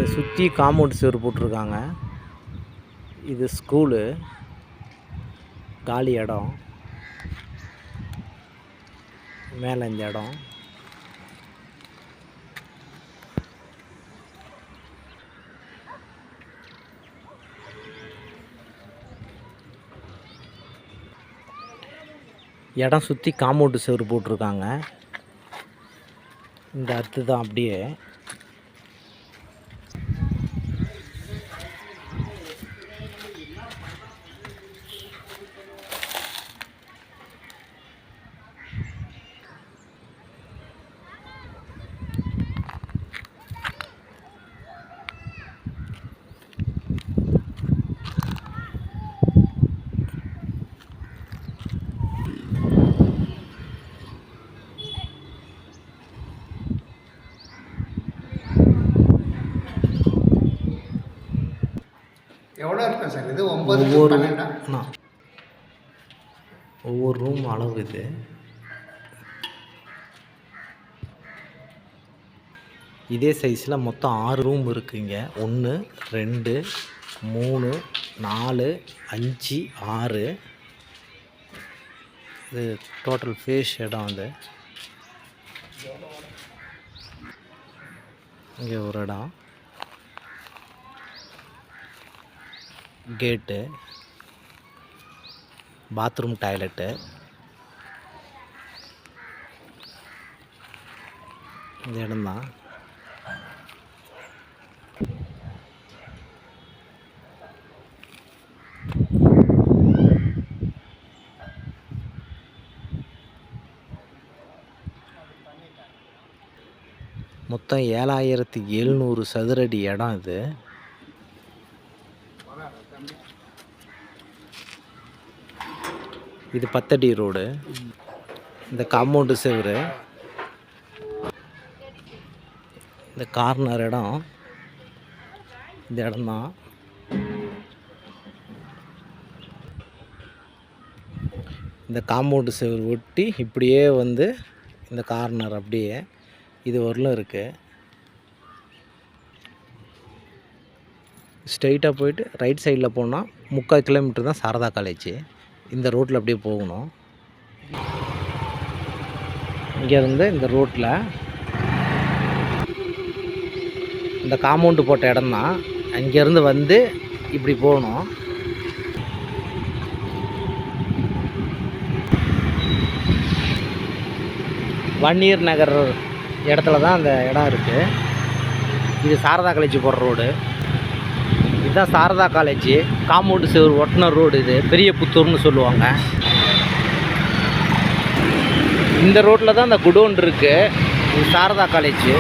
இதை சுற்றி காம்பவுண்ட் சுவர் போட்டிருக்காங்க. இது ஸ்கூலு, காலி இடம். மேலே இந்த இடம் சுற்றி காம்பவுண்டு சுவர் போட்டிருக்காங்க. இந்த அர்த்து தான் அப்படியே எவ்வளோ இருக்கும் சார் இது? ஒவ்வொரு ரூம் அளவு இது. இதே சைஸில் மொத்தம் 6 ரூம் இருக்குங்க. 1 2 3 4 5 6. இது டோட்டல் ஃபேஸ் இடம். அது இங்கே ஒரு இடம், கேட்டு, பாத்ரூம், டாய்லெட்டு. இந்த இடம்தான். மொத்தம் 7700 சதுரடி இடம் இது. இது 10 அடி ரோடு. இந்த காம்பவுண்டு செவரு, இந்த கார்னர் இடம், இந்த இடம்தான். இந்த காம்பவுண்டு செவரு ஒட்டி இப்படியே வந்து இந்த கார்னர் அப்படியே இது வரலும் இருக்குது. ஸ்ட்ரைட்டாக போயிட்டு ரைட் சைடில் போனால் 3/4 கிலோமீட்டர் தான் சாரதா காலேஜ். இந்த ரோட்டில் அப்படியே போகணும். இங்கேருந்து இந்த ரோட்டில் இந்த காம்பவுண்டு போட்ட இடம் தான். அங்கேருந்து வந்து இப்படி போகணும். வன்னியர் நகர் இடத்துல தான் அந்த இடம் இருக்குது. இது சாரதா காலேஜ் போகிற ரோடு. இதுதான் சாரதா காலேஜ். காம்பவுண்டு சுவர் ஒட்டின ரோடு இது. பெரிய புத்தூர்னு சொல்லுவாங்க. இந்த ரோட்டில் தான் அந்த குடோன் இருக்குது. இது சாரதா காலேஜ்.